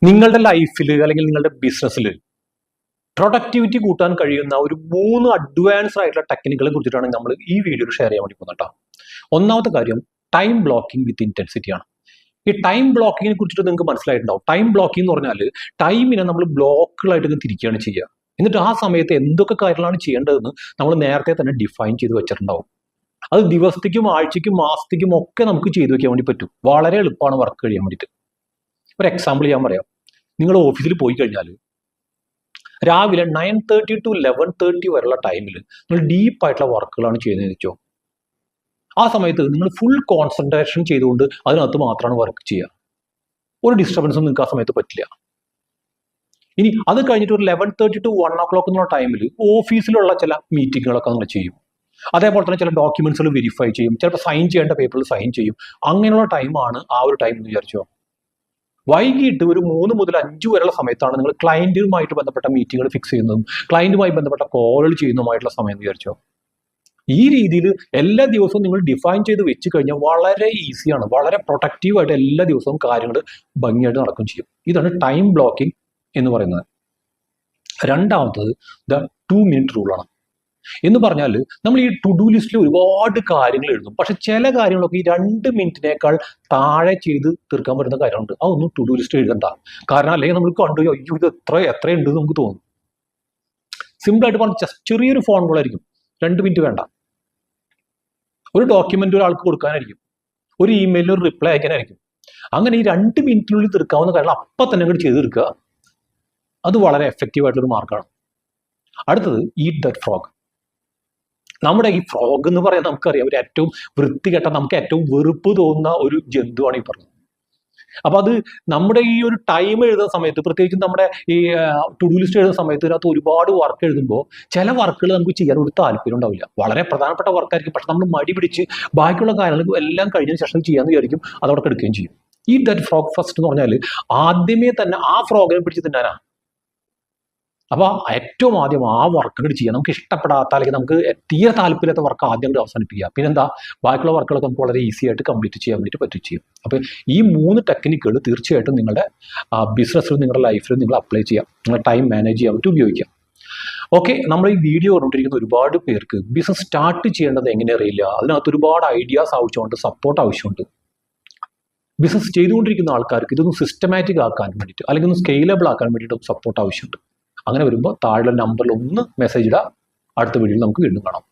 നിങ്ങളുടെ ലൈഫിൽ അല്ലെങ്കിൽ നിങ്ങളുടെ ബിസിനസ്സിൽ പ്രൊഡക്ടിവിറ്റി കൂട്ടാൻ കഴിയുന്ന ഒരു 3 അഡ്വാൻസ്ഡ് ആയിട്ടുള്ള ടെക്നിക്കുകളെ കുറിച്ചിട്ടാണ് നമ്മൾ ഈ വീഡിയോയിൽ ഷെയർ ചെയ്യാൻ വേണ്ടി പോകുന്നത് കേട്ടോ. ഒന്നാമത്തെ കാര്യം ടൈം ബ്ലോക്കിംഗ് വിത്ത് ഇന്റൻസിറ്റി ആണ്. ഈ ടൈം ബ്ലോക്കിങ്ങിനെ കുറിച്ചിട്ട് നിങ്ങൾക്ക് മനസ്സിലായിട്ടുണ്ടാവും. ടൈം ബ്ലോക്കിംഗ് എന്ന് പറഞ്ഞാൽ ടൈമിനെ നമ്മൾ ബ്ലോക്കുകളായിട്ട് തിരിക്കുകയാണ് ചെയ്യുക. എന്നിട്ട് ആ സമയത്ത് എന്തൊക്കെ കാര്യങ്ങളാണ് ചെയ്യേണ്ടതെന്ന് നമ്മൾ നേരത്തെ തന്നെ ഡിഫൈൻ ചെയ്ത് വെച്ചിട്ടുണ്ടാവും. അത് ദിവസത്തേക്കും ആഴ്ചയ്ക്കും മാസത്തേക്കും ഒക്കെ നമുക്ക് ചെയ്തു വെക്കാൻ വേണ്ടി പറ്റും. വളരെ എളുപ്പമാണ് വർക്ക് കഴിയാൻ വേണ്ടിയിട്ട്. ഒരു എക്സാമ്പിൾ ഞാൻ പറയാം. നിങ്ങൾ ഓഫീസിൽ പോയി കഴിഞ്ഞാൽ രാവിലെ 9:30 to 11:30 വരെയുള്ള ടൈമിൽ നിങ്ങൾ ഡീപ്പായിട്ടുള്ള വർക്കുകളാണ് ചെയ്യുന്നതെന്ന് വെച്ചോ. ആ സമയത്ത് നിങ്ങൾ ഫുൾ കോൺസെൻട്രേഷൻ ചെയ്തുകൊണ്ട് അതിനകത്ത് മാത്രമാണ് വർക്ക് ചെയ്യുക. ഒരു ഡിസ്റ്റർബൻസും നിങ്ങൾക്ക് ആ സമയത്ത് പറ്റില്ല. ഇനി അത് കഴിഞ്ഞിട്ട് ഒരു 11:30 to 1 o'clock എന്നുള്ള ടൈമിൽ ഓഫീസിലുള്ള ചില മീറ്റിങ്ങുകളൊക്കെ നിങ്ങൾ ചെയ്യും. അതേപോലെ തന്നെ ചില ഡോക്യുമെന്റ്സുകൾ വെരിഫൈ ചെയ്യും, ചിലപ്പോൾ സൈൻ ചെയ്യേണ്ട പേപ്പറിൽ സൈൻ ചെയ്യും. അങ്ങനെയുള്ള ടൈമാണ് ആ ഒരു ടൈം എന്ന് വിചാരിച്ചോ. വൈകിട്ട് ഒരു 3 മുതൽ 5 വരെയുള്ള സമയത്താണ് നിങ്ങൾ ക്ലയന്റുമായിട്ട് ബന്ധപ്പെട്ട മീറ്റിങ്ങുകൾ ഫിക്സ് ചെയ്യുന്നതും ക്ലയന്റുമായി ബന്ധപ്പെട്ട കോളുകൾ ചെയ്യുന്നതുമായിട്ടുള്ള സമയം എന്ന് വിചാരിച്ചോ. ഈ രീതിയിൽ എല്ലാ ദിവസവും നിങ്ങൾ ഡിഫൈൻ ചെയ്ത് വെച്ച് കഴിഞ്ഞാൽ വളരെ ഈസിയാണ്, വളരെ പ്രൊഡക്റ്റീവായിട്ട് എല്ലാ ദിവസവും കാര്യങ്ങൾ ഭംഗിയായിട്ട് നടക്കുകയും ചെയ്യും. ഇതാണ് ടൈം ബ്ലോക്കിംഗ് എന്ന് പറയുന്നത്. രണ്ടാമത്തത് ദ 2-minute റൂളാണ്. എന്ന് പറഞ്ഞാൽ നമ്മൾ ഈ ടു ഡു ലിസ്റ്റിൽ ഒരുപാട് കാര്യങ്ങൾ എഴുതും, പക്ഷെ ചില കാര്യങ്ങളൊക്കെ ഈ 2 മിനിറ്റിനേക്കാൾ താഴെ ചെയ്ത് തീർക്കാൻ പറ്റുന്ന കാര്യമുണ്ട്. അതൊന്നും ടു ഡു ലിസ്റ്റ് എഴുതണ്ട. കാരണം അല്ലെങ്കിൽ നമ്മൾ കണ്ടു അയ്യോ ഇത് എത്രയുണ്ട് നമുക്ക് തോന്നും. സിമ്പിളായിട്ട് പറഞ്ഞ ചെറിയൊരു ഫോൺ കോൾ ആയിരിക്കും, 2 മിനിറ്റ് വേണ്ട. ഒരു ഡോക്യുമെന്റ് ഒരാൾക്ക് കൊടുക്കാനായിരിക്കും, ഒരു ഇമെയിലിൽ ഒരു റിപ്ലൈ അയക്കാനായിരിക്കും. അങ്ങനെ ഈ 2 മിനിറ്റിനുള്ളിൽ തീർക്കാവുന്ന കാര്യങ്ങൾ അപ്പം തന്നെ അങ്ങോട്ട് ചെയ്ത് തീർക്കുക. അത് വളരെ എഫക്റ്റീവ് ആയിട്ടുള്ളൊരു മാർക്കാണ്. അടുത്തത് ഈറ്റ് ദാറ്റ് ഫ്രോഗ്. നമ്മുടെ ഈ ഫ്രോഗ് എന്ന് പറയാൻ നമുക്കറിയാം ഒരു ഏറ്റവും വൃത്തികെട്ട, നമുക്ക് ഏറ്റവും വെറുപ്പ് തോന്നുന്ന ഒരു ജന്തുവാണ് ഈ പറഞ്ഞത്. അപ്പൊ അത് നമ്മുടെ ഈ ഒരു ടൈം എഴുതുന്ന സമയത്ത്, പ്രത്യേകിച്ച് നമ്മുടെ ഈ ടു ഡു ലിസ്റ്റ് എഴുതുന്ന സമയത്ത് ഇതിനകത്ത് ഒരുപാട് വർക്ക് എഴുതുമ്പോൾ ചില വർക്കുകൾ നമുക്ക് ചെയ്യാൻ ഒരു താല്പര്യം ഉണ്ടാവില്ല. വളരെ പ്രധാനപ്പെട്ട വർക്കായിരിക്കും, പക്ഷെ നമ്മൾ മടി പിടിച്ച് ബാക്കിയുള്ള കാര്യങ്ങൾ എല്ലാം കഴിഞ്ഞതിന് ശേഷം ചെയ്യാന്ന് വിചാരിക്കും, അതവിടെ എടുക്കുകയും ചെയ്യും. ഈ ദാറ്റ് ഫ്രോഗ് ഫസ്റ്റ് എന്ന് പറഞ്ഞാൽ ആദ്യമേ തന്നെ ആ ഫ്രോഗിനെ പിടിച്ച് തിന്നാനാ. അപ്പൊ ഏറ്റവും ആദ്യം ആ വർക്കുകൾ ചെയ്യാം. നമുക്ക് ഇഷ്ടപ്പെടാത്ത അല്ലെങ്കിൽ നമുക്ക് തീരെ താല്പര്യമില്ലാത്ത വർക്ക് ആദ്യം അവസാനിപ്പിക്കുക. പിന്നെന്താ, ബാക്കിയുള്ള വർക്കുകളൊക്കെ നമുക്ക് വളരെ ഈസി ആയിട്ട് കംപ്ലീറ്റ് ചെയ്യാൻ വേണ്ടിയിട്ട് പറ്റും ചെയ്യും. അപ്പൊ ഈ 3 ടെക്നിക്കുകൾ തീർച്ചയായിട്ടും നിങ്ങളുടെ ബിസിനസ്സിലും നിങ്ങളുടെ ലൈഫിലും നിങ്ങൾ അപ്ലൈ ചെയ്യാം. നിങ്ങൾ ടൈം മാനേജ് ചെയ്യാൻ വേണ്ടി ഉപയോഗിക്കാം. ഓക്കെ, നമ്മൾ ഈ വീഡിയോ കണ്ടുകൊണ്ടിരിക്കുന്ന ഒരുപാട് പേർക്ക് ബിസിനസ് സ്റ്റാർട്ട് ചെയ്യേണ്ടത് എങ്ങനെ അറിയില്ല. അതിനകത്ത് ഒരുപാട് ഐഡിയാസ് ആവശ്യമുണ്ട്, സപ്പോർട്ട് ആവശ്യമുണ്ട്. ബിസിനസ് ചെയ്തുകൊണ്ടിരിക്കുന്ന ആൾക്കാർക്ക് ഇതൊന്ന് സിസ്റ്റമാറ്റിക് ആക്കാൻ വേണ്ടിയിട്ട് അല്ലെങ്കിൽ ഒന്ന് സ്കെയിലബിൾ ആക്കാൻ വേണ്ടിയിട്ട് സപ്പോർട്ട് ആവശ്യമുണ്ട്. അങ്ങനെ വരുമ്പോൾ താഴെ നമ്പറിൽ ഒന്ന് മെസ്സേജ് ഇടുക. അടുത്ത വീഡിയോയിൽ നമുക്ക് വീണ്ടും കാണാം.